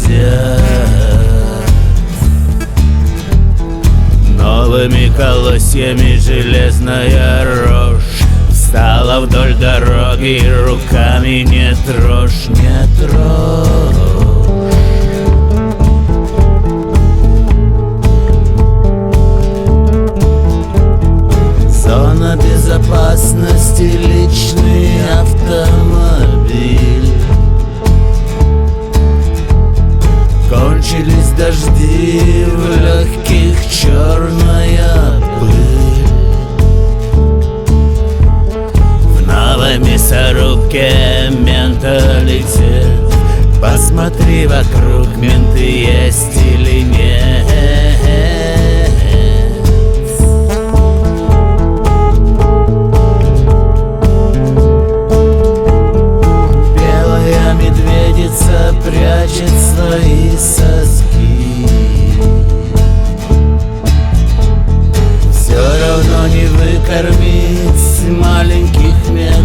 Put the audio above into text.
глядят. Новыми колосьями железная рожь встала вдоль дороги, руками не трожь, не трожь. Зона безопасности, личный автомобиль. Кончились дожди, в легких черная пыль. В новой мясорубке менталитет. Посмотри вокруг, менты есть или нет. Белая медведица прячет свои соски. Все равно не выкормить маленьких ментов.